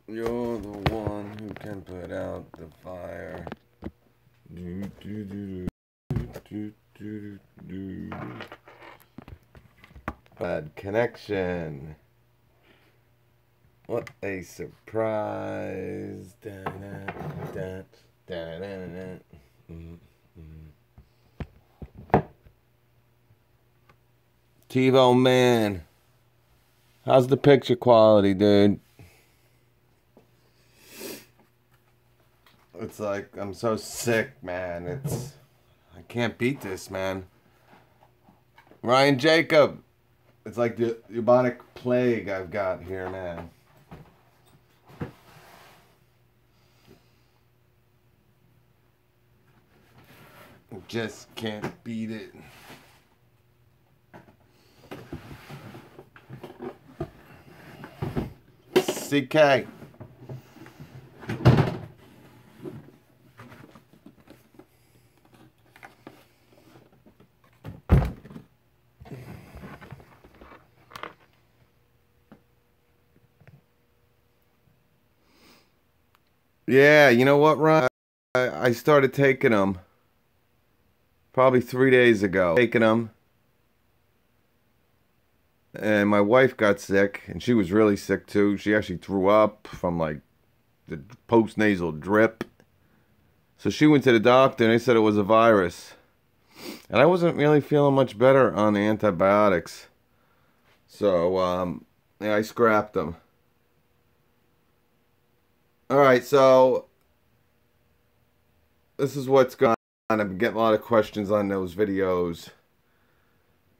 You're the one who can put out the fire. Do, do, do, do, do, do, do. Bad connection. What a surprise. Da, da, da, da, da, da. TiVo, man. How's the picture quality, dude? It's like, I'm so sick, man. I can't beat this, man. Ryan Jacob. It's like the bubonic plague I've got here, man. Just can't beat it. CK. Yeah, you know what, Ron? I started taking them probably 3 days ago. Taking them. And my wife got sick, and she was really sick too. She actually threw up from like the post-nasal drip. So she went to the doctor, and they said it was a virus. And I wasn't really feeling much better on the antibiotics. So, yeah, I scrapped them. Alright, so this is what's going on. I've been getting a lot of questions on those videos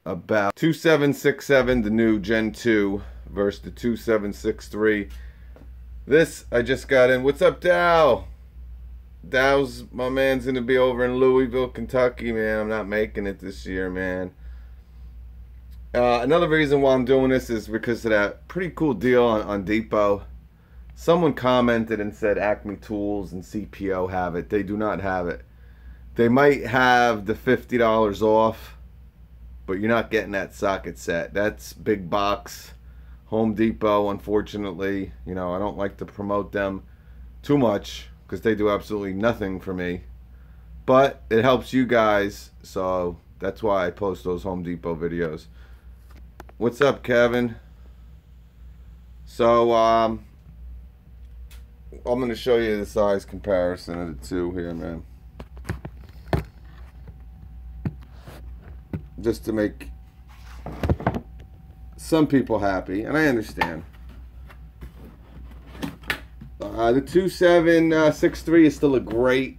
about 2767, the new Gen 2 versus the 2763. This I just got in. What's up, Dow? Dow's, my man's gonna be over in Louisville, Kentucky, man. I'm not making it this year, man. Another reason why I'm doing this is because of that pretty cool deal on Depot. Someone commented and said Acme Tools and CPO have it. They do not have it. They might have the $50 off, but you're not getting that socket set. That's big box. Home Depot, unfortunately, you know, I don't like to promote them too much because they do absolutely nothing for me. But it helps you guys, so that's why I post those Home Depot videos. What's up, Kevin? So, I'm going to show you the size comparison of the two here, man. Just to make some people happy, and I understand. The 2763 is still a great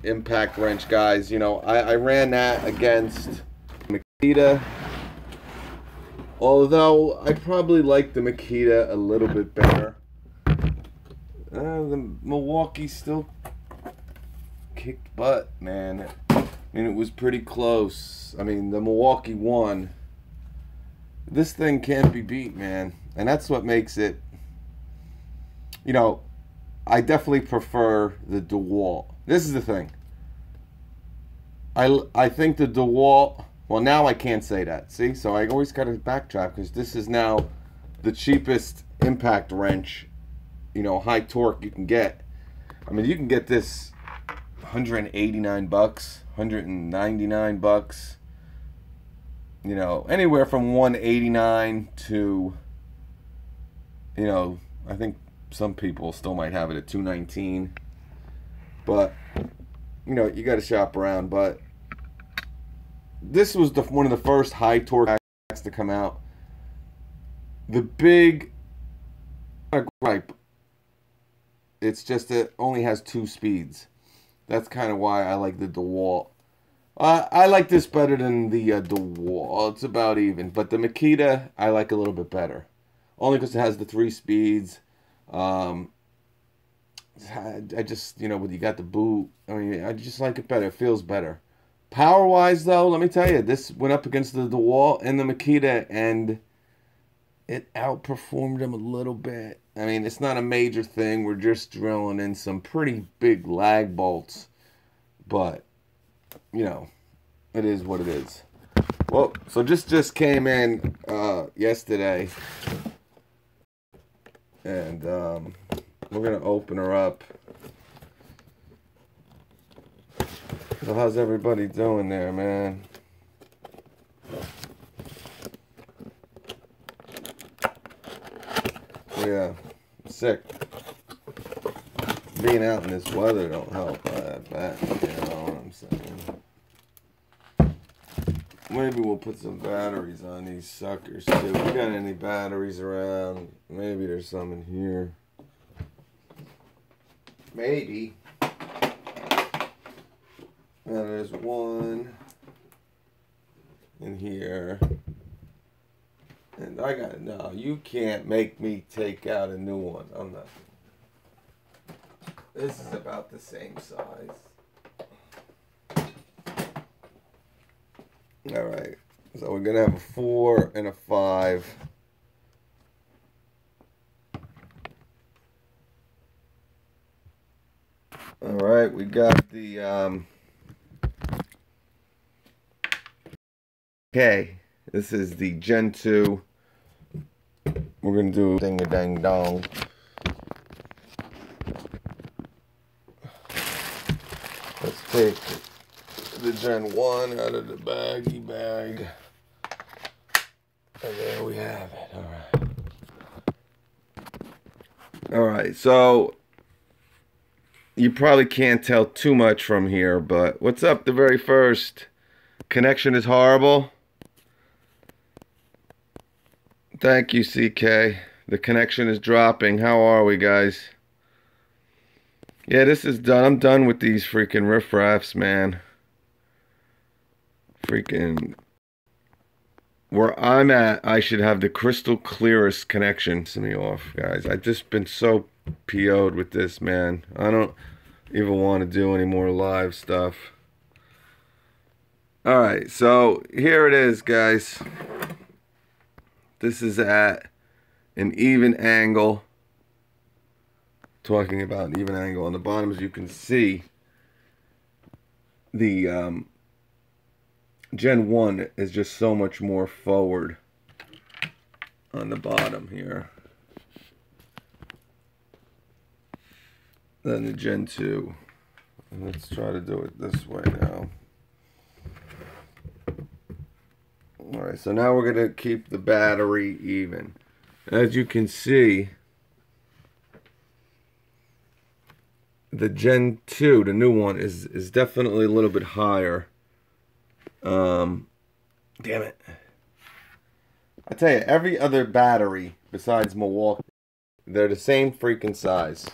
impact wrench, guys. You know, I ran that against Makita. Although I probably like the Makita a little bit better. The Milwaukee still kicked butt, man. I mean, it was pretty close. I mean, the Milwaukee won. This thing can't be beat, man. And that's what makes it, you know, I definitely prefer the DeWalt. This is the thing. I think the DeWalt, well, now I can't say that. See? So I always got to backtrack because this is now the cheapest impact wrench, you know, high torque you can get. I mean, you can get this 189 bucks, 199 bucks, you know, anywhere from 189 to, you know, I think some people still might have it at 219, but you know, you got to shop around. But this was one of the first high torque axe to come out. The big gripe, it's just it only has 2 speeds. That's kind of why I like the DeWalt. I like this better than the DeWalt. It's about even. But the Makita, I like a little bit better. Only because it has the 3 speeds. I just, you know, when you got the boot, I mean, I just like it better. It feels better. Power-wise, though, let me tell you, this went up against the DeWalt and the Makita, and it outperformed them a little bit. I mean, it's not a major thing. We're just drilling in some pretty big lag bolts. But, you know, it is what it is. Well, so just came in yesterday. And we're gonna open her up. So how's everybody doing there, man? Yeah, sick. Being out in this weather don't help that bad, you know what I'm saying? Maybe we'll put some batteries on these suckers too. If we got any batteries around, maybe there's some in here. Maybe. Now there's one in here. And I got, no, you can't make me take out a new one. I'm not. This is about the same size. Alright, so we're gonna have a 4 and a 5. Alright, we got the okay, this is the Gen 2. We're gonna do ding-a-dang-dong. Let's take the Gen 1 out of the baggy bag. And there we have it. Alright, so you probably can't tell too much from here, but what's up the very first? Connection is horrible. Thank you, CK. The connection is dropping. How are we, guys? Yeah, this is done. I'm done with these freaking riffraffs, man. Freaking... Where I'm at, I should have the crystal clearest connection. Piss me off, guys. I've just been so PO'd with this, man. I don't even want to do any more live stuff. Alright, so here it is, guys. This is at an even angle. Talking about an even angle. On the bottom, as you can see, the Gen 1 is just so much more forward on the bottom here than the Gen 2. And let's try to do it this way now. Alright, so now we're going to keep the battery even. As you can see, the Gen 2, the new one, is definitely a little bit higher. Damn it. I tell you, every other battery besides Milwaukee, they're the same freaking size.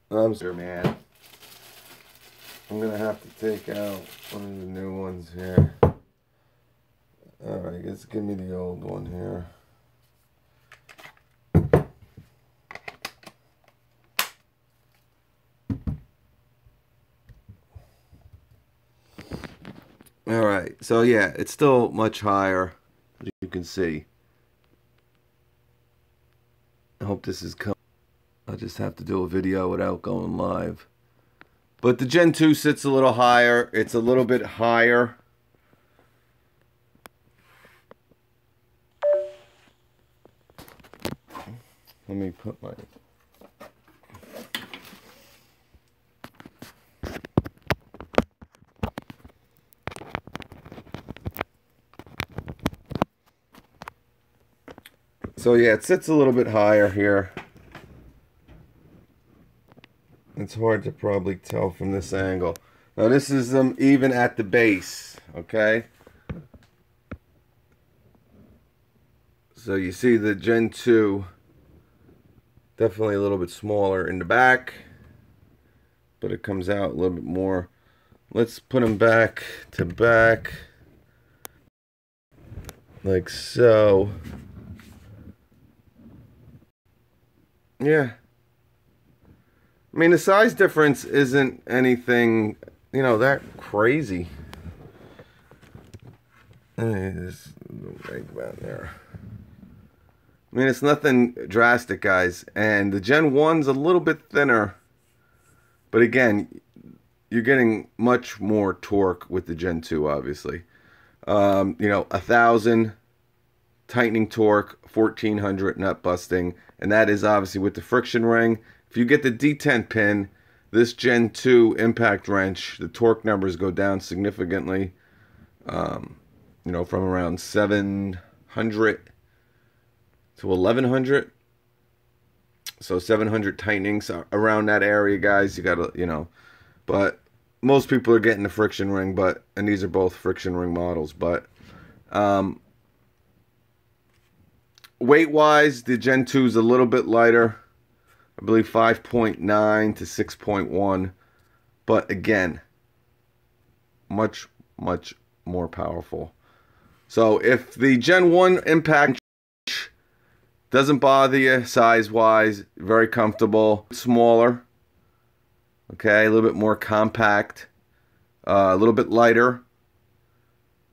I'm sorry, man. I'm going to have to take out one of the new ones here. Alright, let's give me the old one here. Alright, so yeah, it's still much higher, as you can see. I hope this is coming. I'll just have to do a video without going live. But the Gen 2 sits a little higher. It's a little bit higher. Let me put my... So yeah, it sits a little bit higher here. It's hard to probably tell from this angle. Now this is even at the base, okay? So you see the Gen 2 definitely a little bit smaller in the back, but it comes out a little bit more. Let's put them back to back like so. Yeah. I mean, the size difference isn't anything, you know, that crazy. Let me just think about there. I mean, it's nothing drastic, guys. And the Gen 1's a little bit thinner. But again, you're getting much more torque with the Gen 2, obviously. You know, 1,000 tightening torque, 1400 nut busting, and that is obviously with the friction ring. If you get the D10 pin, this Gen 2 impact wrench, the torque numbers go down significantly. You know, from around 700 to 1100. So 700 tightenings around that area, guys. You gotta, you know, but most people are getting the friction ring, and these are both friction ring models. But weight wise, the Gen 2 is a little bit lighter. I believe 5.9 to 6.1. But again, much more powerful. So if the Gen 1 impact doesn't bother you size-wise, very comfortable, smaller, okay, a little bit more compact, a little bit lighter,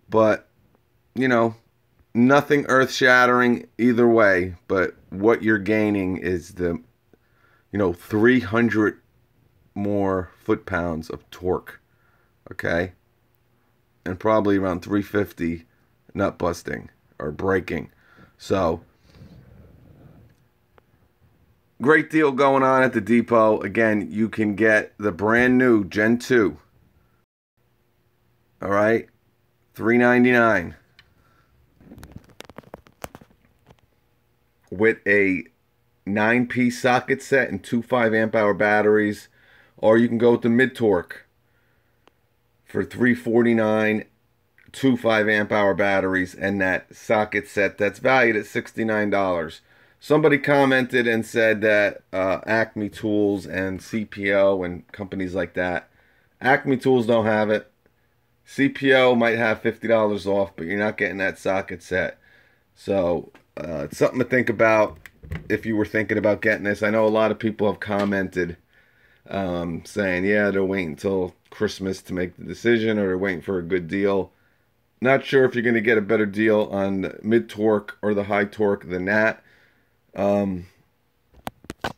but, you know, nothing earth-shattering either way, but what you're gaining is the, you know, 300 more foot-pounds of torque, okay, and probably around 350 nut busting or braking. So great deal going on at the depot. Again, you can get the brand new Gen 2. All right, $399 with a 9-piece socket set and 2 5-amp-hour batteries, or you can go with the mid-torque for $349, 2 5-amp-hour batteries, and that socket set that's valued at $69. Somebody commented and said that Acme Tools and CPO and companies like that, Acme Tools don't have it. CPO might have $50 off, but you're not getting that socket set. So it's something to think about if you were thinking about getting this. I know a lot of people have commented saying, yeah, they're waiting until Christmas to make the decision, or they're waiting for a good deal. Not sure if you're going to get a better deal on the mid-torque or the high torque than that. Let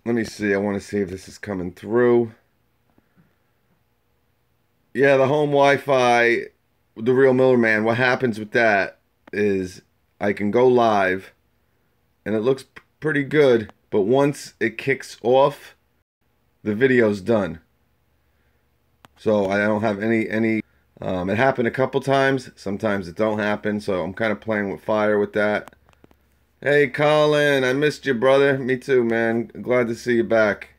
me see. I want to see if this is coming through. Yeah, the home Wi-Fi, the Real Miller Man. What happens with that is I can go live, and it looks pretty good. But once it kicks off, the video's done. So I don't have any. It happened a couple times. Sometimes it don't happen. So I'm kind of playing with fire with that. Hey, Colin, I missed you, brother. Me too, man. Glad to see you back.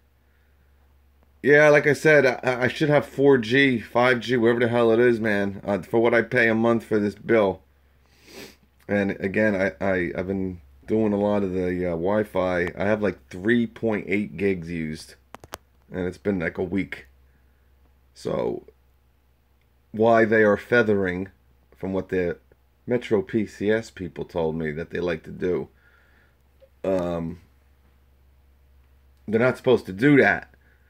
Yeah, like I said, I should have 4G, 5G, whatever the hell it is, man, for what I pay a month for this bill. And again, I've been doing a lot of the Wi-Fi. I have like 3.8 gigs used, and it's been like a week. So why they are feathering, from what the Metro PCS people told me that they like to do. They're not supposed to do that.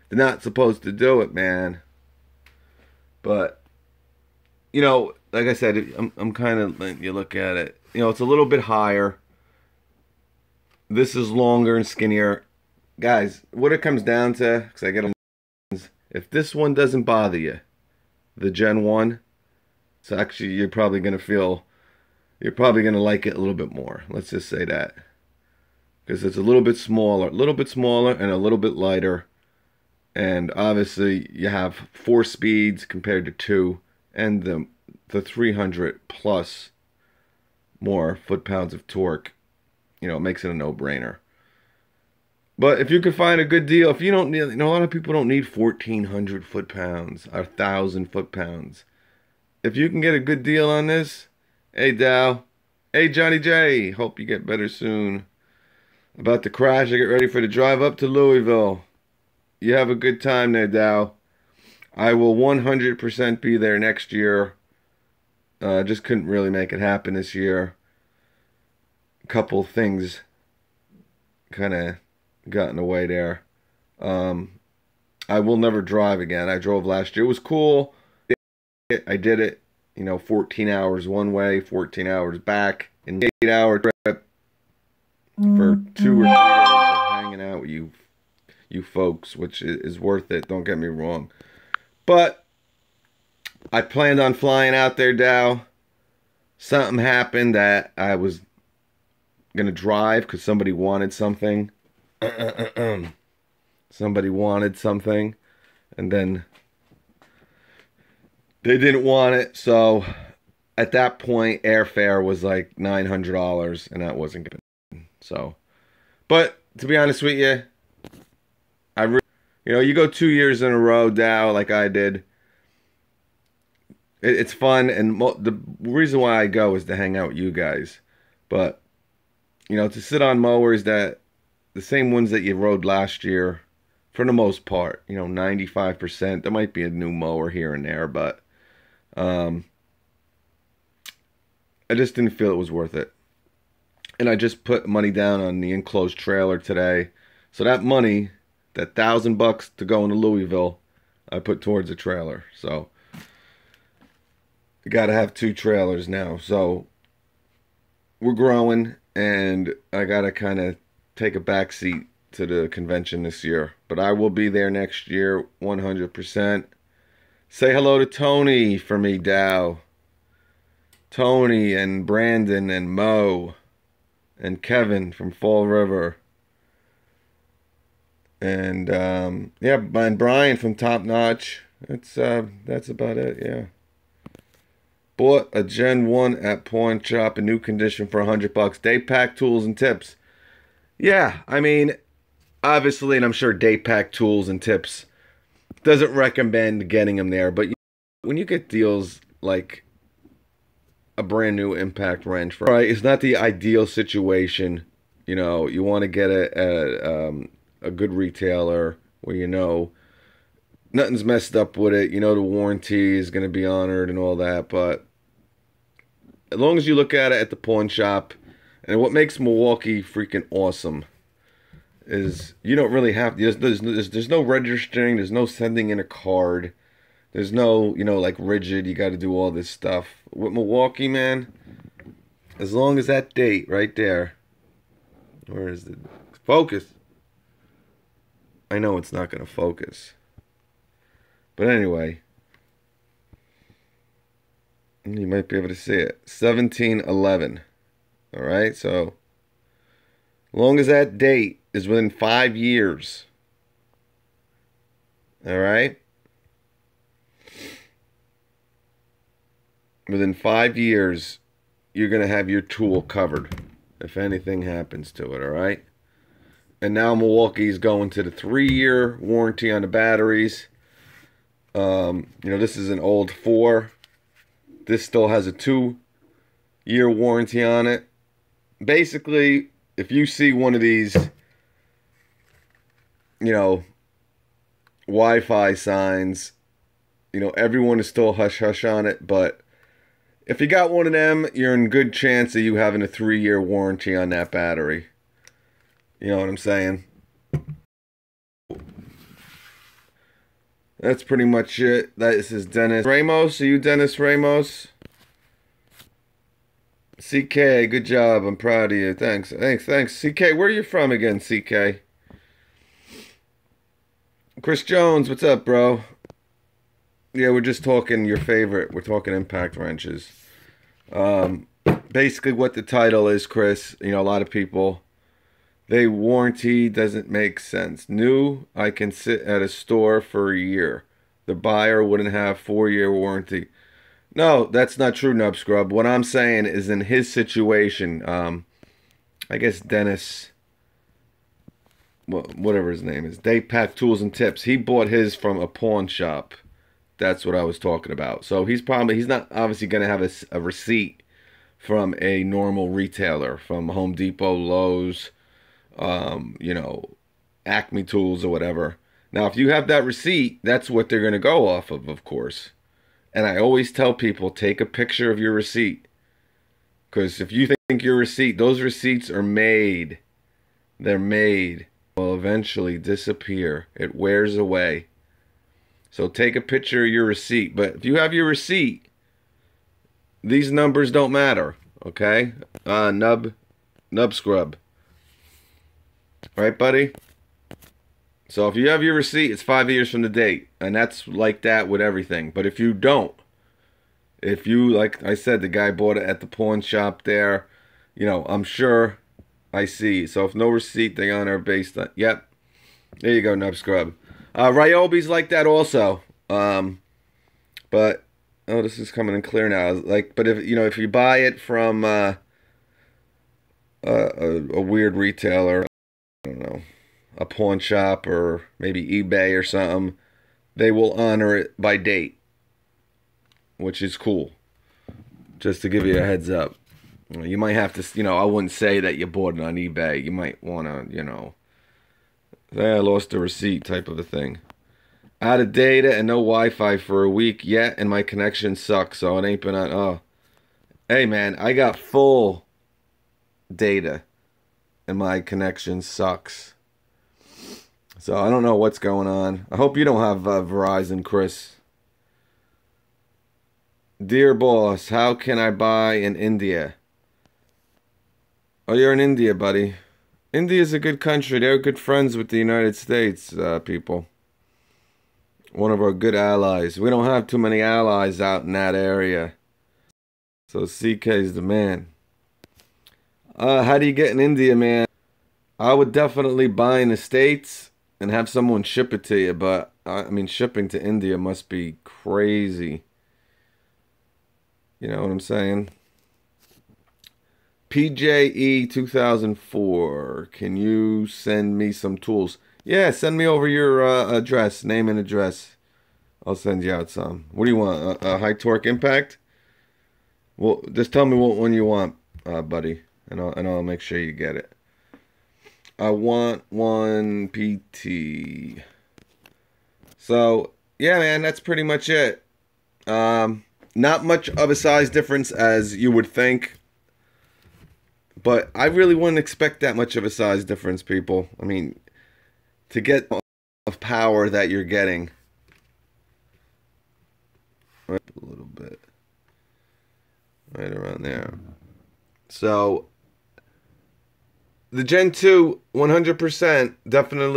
They're not supposed to do it, man. But, you know, like I said, I'm kind of letting you look at it. You know, it's a little bit higher. This is longer and skinnier. Guys, what it comes down to, because I get them, if this one doesn't bother you, the Gen 1, so actually you're probably going to like it a little bit more. Let's just say that. Because it's a little bit smaller and a little bit lighter. And obviously you have 4 speeds compared to 2, and the 300 plus more foot-pounds of torque. You know, it makes it a no-brainer. But if you can find a good deal, if you don't need, you know, a lot of people don't need 1,400 foot-pounds or 1,000 foot-pounds. If you can get a good deal on this, hey Dow, hey Johnny J, hope you get better soon. About to crash, I get ready for the drive up to Louisville. You have a good time there, Dow. I will 100% be there next year. Just couldn't really make it happen this year. A couple things kind of got in the way there. I will never drive again. I drove last year. It was cool. I did it, you know, 14 hours one way, 14 hours back, an 8-hour trip for 2 or 3 days of hanging out with you folks, which is worth it. Don't get me wrong. But I planned on flying out there, Dow. Something happened that I was gonna drive because somebody wanted something. Somebody wanted something, and then they didn't want it. So at that point, airfare was like $900, and that wasn't good. So, but to be honest with you, you go 2 years in a row, Dow, like I did. It's fun, and the reason why I go is to hang out with you guys. But to sit on mowers that the same ones that you rode last year, for the most part, 95%. There might be a new mower here and there, but I just didn't feel it was worth it. And I just put money down on the enclosed trailer today. So that money, that $1,000 to go into Louisville, I put towards a trailer. So you got to have 2 trailers now. So we're growing, and I got to kind of take a back seat to the convention this year. But I will be there next year, 100%. Say hello to Tony for me, Dow. Tony and Brandon and Mo and Kevin from Fall River. And yeah, and Brian from Top Notch. That's about it, yeah. Bought a Gen 1 at Pawn Shop in new condition for $100. Day pack tools and tips. Yeah, I mean, obviously, and I'm sure Day pack tools and tips doesn't recommend getting them there, but when you get deals like a brand new impact wrench, right, it's not the ideal situation. You want to get it at a good retailer where nothing's messed up with it. The warranty is going to be honored and all that. But as long as you look at it at the pawn shop, and what makes Milwaukee freaking awesome is you don't really have there's no registering, there's no sending in a card, there's no like rigid, you got to do all this stuff with Milwaukee, man. As long as that date right there, where is the focus? I know it's not going to focus, but anyway, you might be able to see it. 1711. All right, so long as that date is within 5 years. All right? Within 5 years, you're going to have your tool covered if anything happens to it, all right? And now Milwaukee's going to the 3-year warranty on the batteries. This is an old 4. This still has a 2-year warranty on it. Basically, if you see one of these, Wi-Fi signs, everyone is still hush-hush on it, but if you got one of them, you're in good chance of you having a 3-year warranty on that battery. You know what I'm saying? That's pretty much it. This is Dennis Ramos. Are you Dennis Ramos? CK, good job. I'm proud of you. Thanks. CK, where are you from again, CK? Chris Jones, what's up, bro? Yeah, we're just talking your favorite. We're talking impact wrenches. Basically what the title is, Chris, a lot of people, they warranty doesn't make sense. New, I can sit at a store for a year. The buyer wouldn't have 4-year warranty. No, that's not true, Nub Scrub. What I'm saying is in his situation, I guess Dennis, whatever his name is, Day Pack Tools and Tips, he bought his from a pawn shop. That's what I was talking about. So he's not obviously going to have a receipt from a normal retailer, from Home Depot, Lowe's, Acme Tools or whatever. Now, if you have that receipt, that's what they're going to go off of course. And I always tell people, take a picture of your receipt. Because if you think your receipt, those receipts are made. They're made. Will eventually disappear. It wears away. So take a picture of your receipt. But if you have your receipt, these numbers don't matter. Okay? Nub Scrub. Right, buddy? So if you have your receipt, it's 5 years from the date. And that's like that with everything. But if you don't, like I said, the guy bought it at the pawn shop there, I'm sure I see. So if no receipt, they honor based on. Yep. There you go, Nub Scrub. Ryobi's like that also. But oh, this is coming in clear now. Like, but if you know, if you buy it from a weird retailer, I don't know, a pawn shop or maybe eBay or something, they will honor it by date, which is cool. Just to give you a heads up. You might have to, you know, I wouldn't say that you bought it on eBay. You might want to, you know, I lost the receipt type of a thing. Out of data and no Wi-Fi for a week yet, and my connection sucks, so it ain't been on. Oh, hey man, I got full data, and my connection sucks. So I don't know what's going on. I hope you don't have Verizon, Chris. Dear boss, how can I buy in India? Oh, you're in India, buddy. India's a good country. They're good friends with the United States, people. One of our good allies. We don't have too many allies out in that area. So CK's the man. How do you get in India, man? I would definitely buy in the States and have someone ship it to you, but I mean, shipping to India must be crazy. You know what I'm saying? PJE 2004. Can you send me some tools? Yeah, send me over your address, name and address. I'll send you out some. What do you want? A high torque impact? Well, just tell me what one you want, buddy, and I'll make sure you get it. I want one PT. So yeah, man, that's pretty much it. Not much of a size difference as you would think. But I really wouldn't expect that much of a size difference, people. I mean, to get of power that you're getting. A little bit. Right around there. So, the Gen 2, 100%, definitely a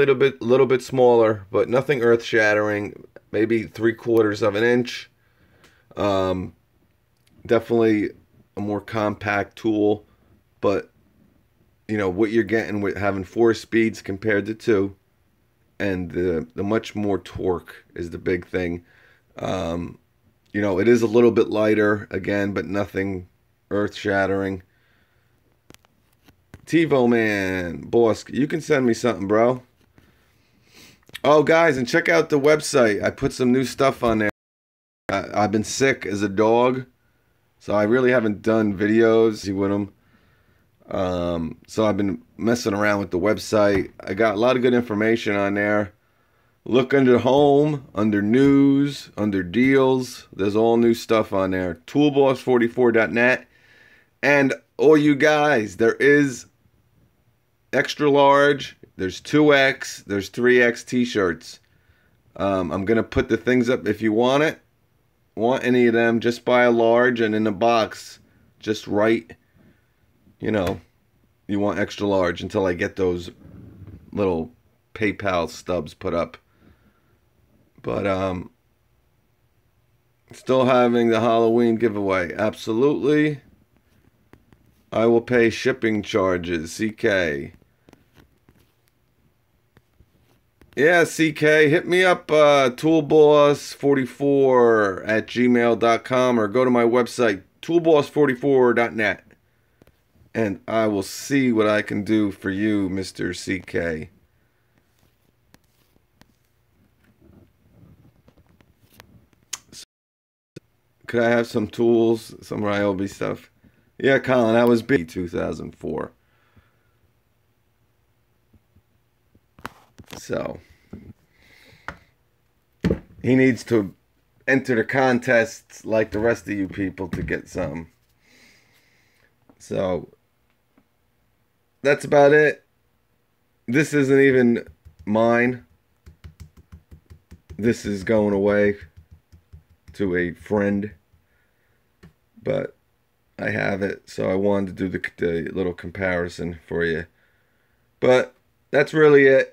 little bit smaller, but nothing earth-shattering. Maybe 3/4 of an inch. Definitely a more compact tool. But, you know, what you're getting with having 4 speeds compared to 2, and the much more torque is the big thing. You know, it is a little bit lighter, again, but nothing earth-shattering. TiVo man, boss, you can send me something, bro. Oh, guys, and check out the website. I put some new stuff on there. I've been sick as a dog, so I really haven't done videos with them. So I've been messing around with the website. I got a lot of good information on there. Look under home, under news, under deals. There's all new stuff on there. Toolboss44.net. And all you guys, there is extra large, there's 2X, there's 3X t-shirts. I'm going to put the things up if you want it. Want any of them, just buy a large, and in the box, just write, you know, you want extra large until I get those little PayPal stubs put up. But still having the Halloween giveaway. Absolutely. I will pay shipping charges. CK. Yeah, CK, hit me up, toolboss44@gmail.com, or go to my website, toolboss44.net. And I will see what I can do for you, Mr. CK. So, could I have some tools, some Ryobi stuff? Yeah, Colin, that was big 2004. So, he needs to enter the contests like the rest of you people to get some. So, that's about it. This isn't even mine. This is going away to a friend. But I have it, so I wanted to do the little comparison for you. But that's really it.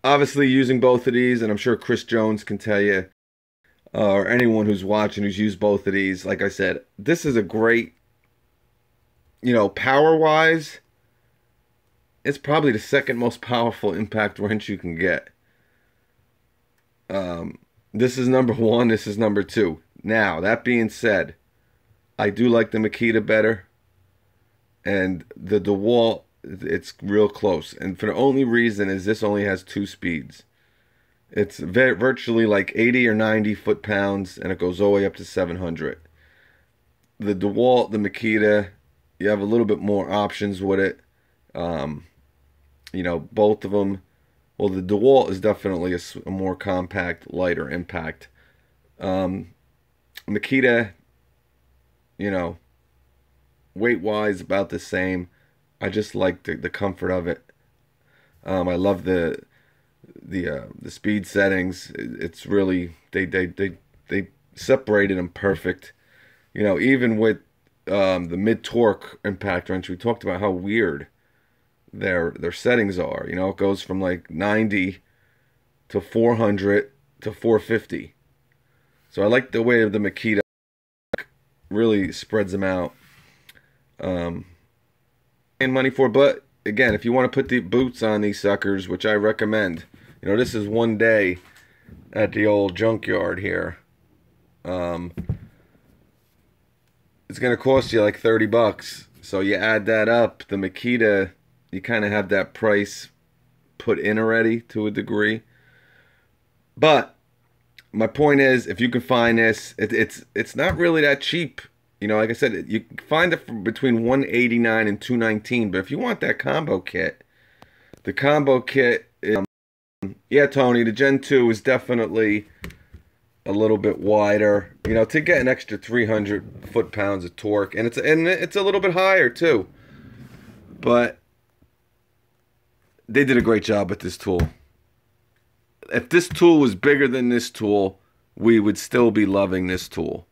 Obviously using both of these, and I'm sure Chris Jones can tell you, or anyone who's watching who's used both of these, like I said, this is a great you know, power-wise, it's probably the second most powerful impact wrench you can get. This is number one. This is number two. Now, that being said, I do like the Makita better. And the DeWalt, it's real close. And for the only reason is this only has 2 speeds. It's virtually like 80 or 90 foot-pounds, and it goes all the way up to 700. The DeWalt, the Makita, you have a little bit more options with it. You know, both of them. Well, the DeWalt is definitely a more compact, lighter impact. Makita, you know, weight-wise, about the same. I just like the comfort of it. I love the speed settings. It's really they separated them perfect. You know, even with the mid-torque impact wrench, we talked about how weird their settings are. You know, it goes from like 90 to 400 to 450. So I like the way the Makita really spreads them out. And money for, but again, if you want to put the boots on these suckers, which I recommend, you know, this is one day at the old junkyard here. It's gonna cost you like 30 bucks. So you add that up, the Makita, you kind of have that price put in already to a degree. But my point is, if you can find this, it's not really that cheap. You know, like I said, you can find it for between $189 and $219. But if you want that combo kit, the combo kit, yeah, Tony, the Gen 2 is definitely a little bit wider. You know, to get an extra 300 foot-pounds of torque, and it's a little bit higher too. But they did a great job with this tool. If this tool was bigger than this tool, we would still be loving this tool.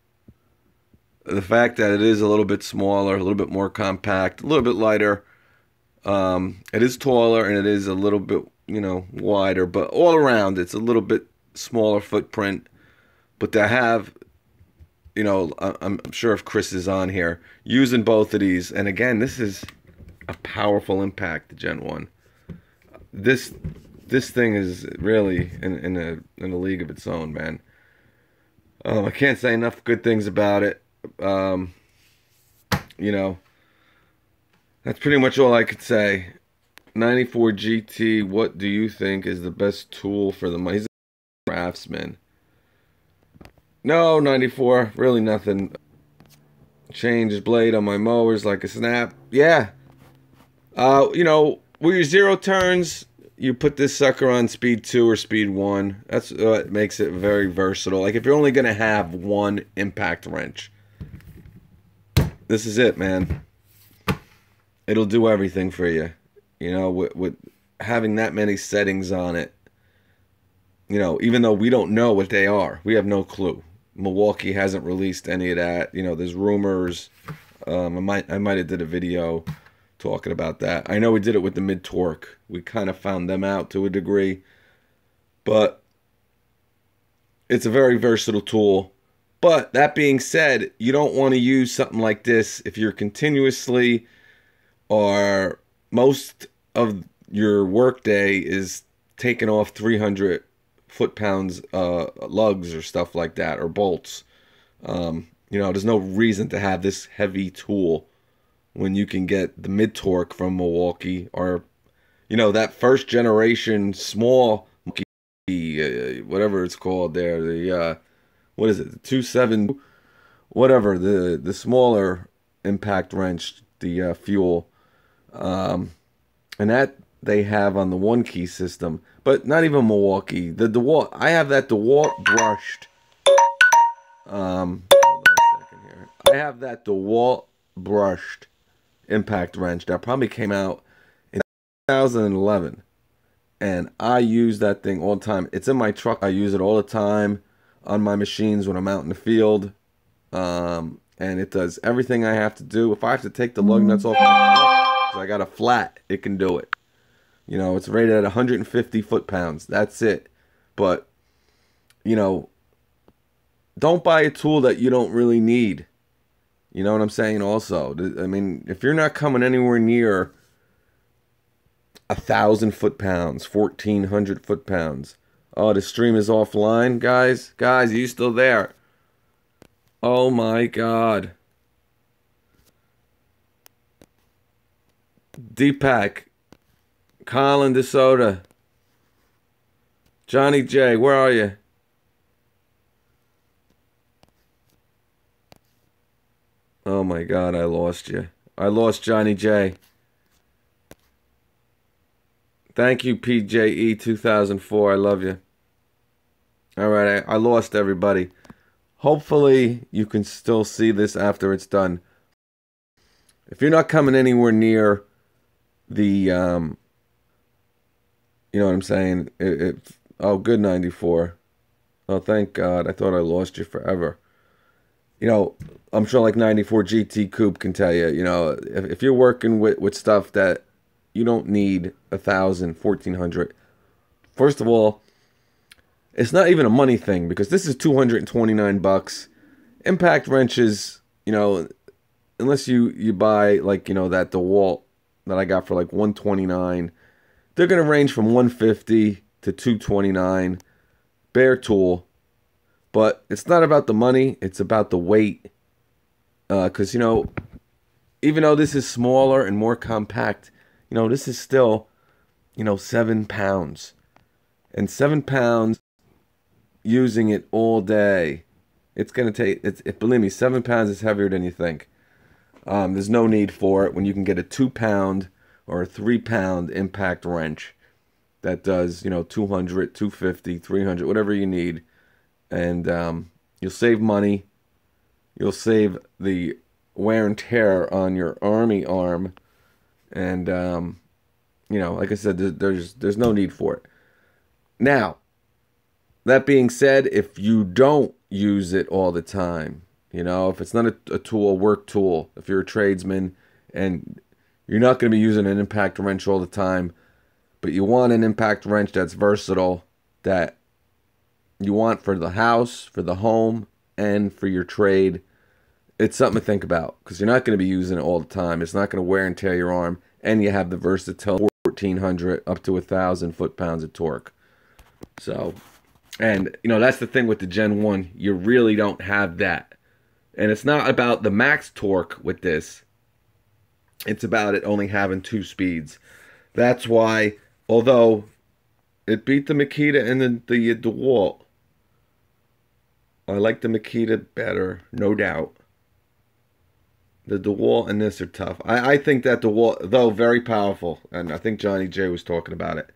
The fact that it is a little bit smaller, a little bit more compact, a little bit lighter. It is taller and it is a little bit, you know, wider, but all around it's a little bit smaller footprint. But to have, you know, I'm sure if Chris is on here, using both of these, and again, this is a powerful impact, the Gen 1. This thing is really in a league of its own, man. I can't say enough good things about it. You know, that's pretty much all I could say. 94 GT, what do you think is the best tool for the money? He's a craftsman. No, 94, really nothing. Change blade on my mowers like a snap. Yeah. You know, with your 0 turns, you put this sucker on speed 2 or speed 1. That's what makes it very versatile. Like if you're only gonna have one impact wrench, this is it, man. It'll do everything for you. You know, with having that many settings on it. You know, even though we don't know what they are, we have no clue. Milwaukee hasn't released any of that. You know, there's rumors. I might have did a video talking about that. I know we did it with the mid-torque. We kind of found them out to a degree. But it's a very versatile tool. But that being said, you don't want to use something like this if you're continuously, or most of your workday is taking off 300 foot-pounds lugs or stuff like that, or bolts. You know, there's no reason to have this heavy tool when you can get the mid-torque from Milwaukee, or, you know, that first generation small, whatever it's called there, the what is it, the 2.7, whatever, the smaller impact wrench, the fuel, and that they have on the 1-key system, but not even Milwaukee. The DeWalt, I have that DeWalt brushed. Hold on a second here. I have that DeWalt brushed impact wrench that probably came out in 2011, and I use that thing all the time. It's in my truck. I use it all the time on my machines when I'm out in the field, and it does everything I have to do. If I have to take the lug nuts off my truck because I got a flat, it can do it. You know, it's rated at 150 foot-pounds. That's it. But, you know, don't buy a tool that you don't really need. You know what I'm saying? Also, I mean, if you're not coming anywhere near 1,000 foot-pounds, 1,400 foot-pounds. Oh, the stream is offline, guys. Guys, are you still there? Oh my God. Deepak, Colin DeSoto, Johnny J, where are you? Oh my God, I lost you. I lost Johnny J. Thank you, PJE 2004. I love you. All right, I lost everybody. Hopefully, you can still see this after it's done. If you're not coming anywhere near the, you know what I'm saying? Oh, good 94. Oh, thank God. I thought I lost you forever. You know, I'm sure like 94 GT Coupe can tell you, you know, if you're working with stuff that you don't need 1,000, 1,400. First of all, it's not even a money thing because this is 229 bucks. Impact wrenches, you know, unless you buy like, you know, that DeWalt that I got for like 129, they're going to range from 150 to 229. Bare tool. But it's not about the money, it's about the weight. Because, you know, even though this is smaller and more compact, you know, this is still, you know, 7 pounds. And 7 pounds, using it all day, it's going to take, believe me, 7 pounds is heavier than you think. There's no need for it when you can get a 2 pound or a 3 pound impact wrench that does, you know, 200, 250, 300, whatever you need. And you'll save money. You'll save the wear and tear on your army arm. And, you know, like I said, there's no need for it. Now, that being said, if you don't use it all the time, you know, if it's not a tool, a work tool, if you're a tradesman and you're not going to be using an impact wrench all the time, but you want an impact wrench that's versatile, that you want for the house, for the home, and for your trade, it's something to think about because you're not going to be using it all the time. It's not going to wear and tear your arm, and you have the versatile 1,400 up to 1,000 foot-pounds of torque. So, and you know, that's the thing with the Gen 1. You really don't have that. And it's not about the max torque with this. It's about it only having 2 speeds. That's why, although it beat the Makita and the DeWalt, I like the Makita better, no doubt. The DeWalt and this are tough. I think that DeWalt, though very powerful, and I think Johnny J was talking about it.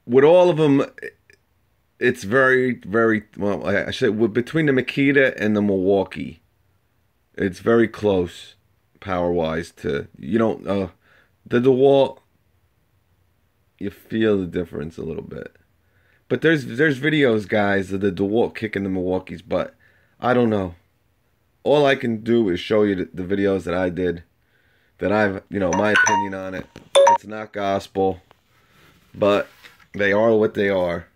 With all of them, it's very, very, well, I should, between the Makita and the Milwaukee, it's very close power-wise to, you don't, the DeWalt, you feel the difference a little bit. But there's videos, guys, of the DeWalt kicking the Milwaukee's butt. I don't know. All I can do is show you the videos that I did, that I've, you know, my opinion on it. It's not gospel, but they are what they are.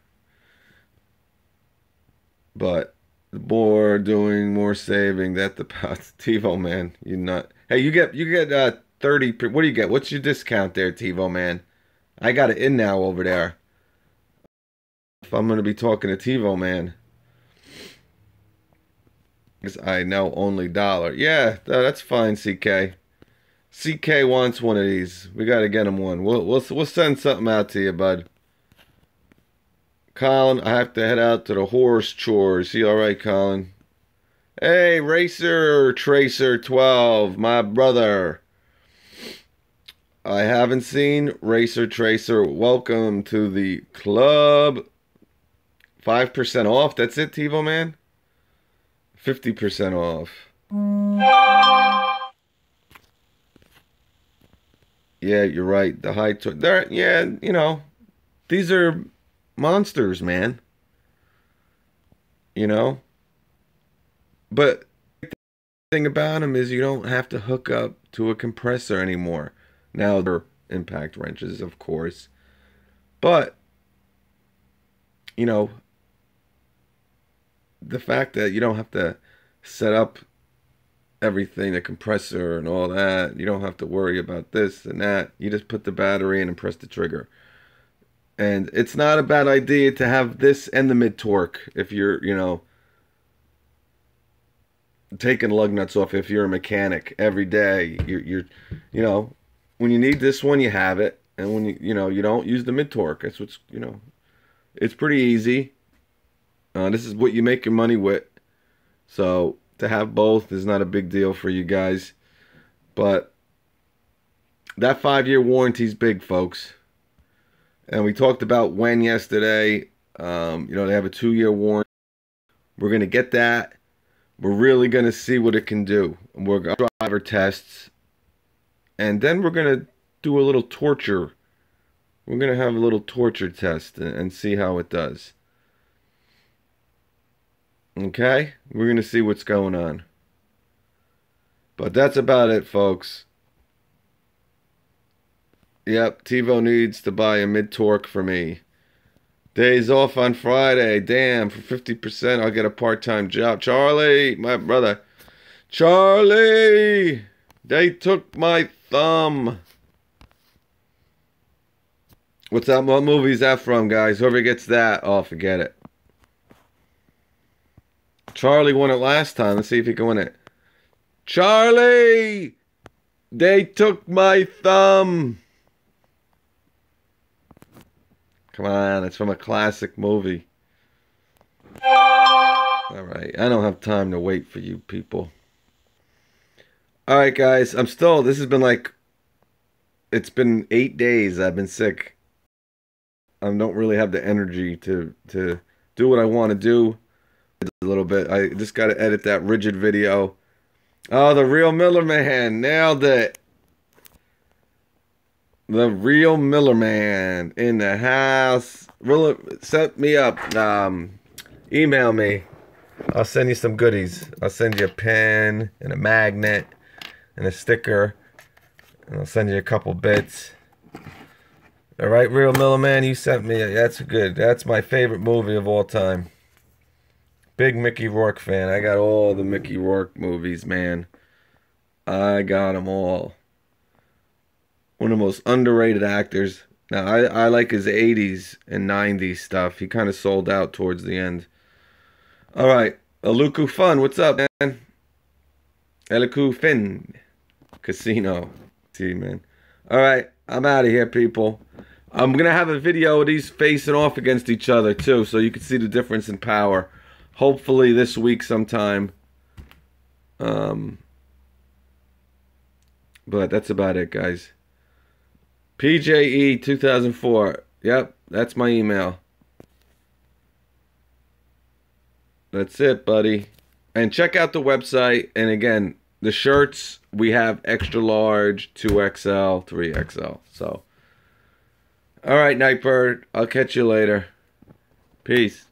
But the board doing more saving. That the TiVo man, you not. Hey, you get 30. What do you get? What's your discount there, TiVo man? I got it in now over there. If I'm gonna be talking to TiVo man, because I know only $1. Yeah, that's fine. CK wants one of these. We gotta get him one. We'll send something out to you, bud. Colin, I have to head out to the horse chores. You all right, Colin? Hey, Racer Tracer 12, my brother. I haven't seen Racer Tracer. Welcome to the club. 5% off. That's it, TiVo man. 50% off. Yeah, you're right. The high there. Yeah, you know, these are monsters, man. You know, but the thing about them is you don't have to hook up to a compressor anymore. Now they're impact wrenches, of course, but you know, the fact that you don't have to set up everything, the compressor and all that. You don't have to worry about this and that. You just put the battery in and press the trigger. And it's not a bad idea to have this and the mid torque if you're, you know, taking lug nuts off. If you're a mechanic every day, you're you know, when you need this one, you have it. And when you know, you don't, use the mid torque. That's what's, you know, it's pretty easy. This is what you make your money with. So to have both is not a big deal for you guys. But that 5-year warranty is big, folks. And we talked about when yesterday. You know, they have a 2-year warranty. We're going to get that. We're really going to see what it can do. We're going to driver tests. And then we're going to do a little torture. We're going to have a little torture test and see how it does. Okay? We're going to see what's going on. But that's about it, folks. Yep, TiVo needs to buy a mid-torque for me. Days off on Friday. Damn, for 50% I'll get a part-time job. Charlie, my brother. Charlie! They took my thumb. What's that? What movie is that from, guys? Whoever gets that, oh, forget it. Charlie won it last time. Let's see if he can win it. Charlie! They took my thumb. Come on, it's from a classic movie. Alright, I don't have time to wait for you people. Alright, guys, this has been like, it's been 8 days I've been sick. I don't really have the energy to do what I want to do. A little bit. I just got to edit that rigid video. Oh, the real Miller Man. Nailed it. The real Miller Man in the house. Set me up. Email me. I'll send you some goodies. I'll send you a pen and a magnet and a sticker. And I'll send you a couple bits. All right, real Miller Man, you sent me. That's good. That's my favorite movie of all time. Big Mickey Rourke fan. I got all the Mickey Rourke movies, man. I got them all. One of the most underrated actors. Now, I like his 80s and 90s stuff. He kind of sold out towards the end. All right. Aluku Fun, what's up, man? Aluku Fin. Casino. See, man. All right. I'm out of here, people. I'm going to have a video of these facing off against each other, too, so you can see the difference in power. Hopefully this week sometime. But that's about it, guys. PJE 2004. Yep, that's my email. That's it, buddy. And check out the website. And again, the shirts, we have extra large, 2XL, 3XL. So, all right, Nightbird. I'll catch you later. Peace.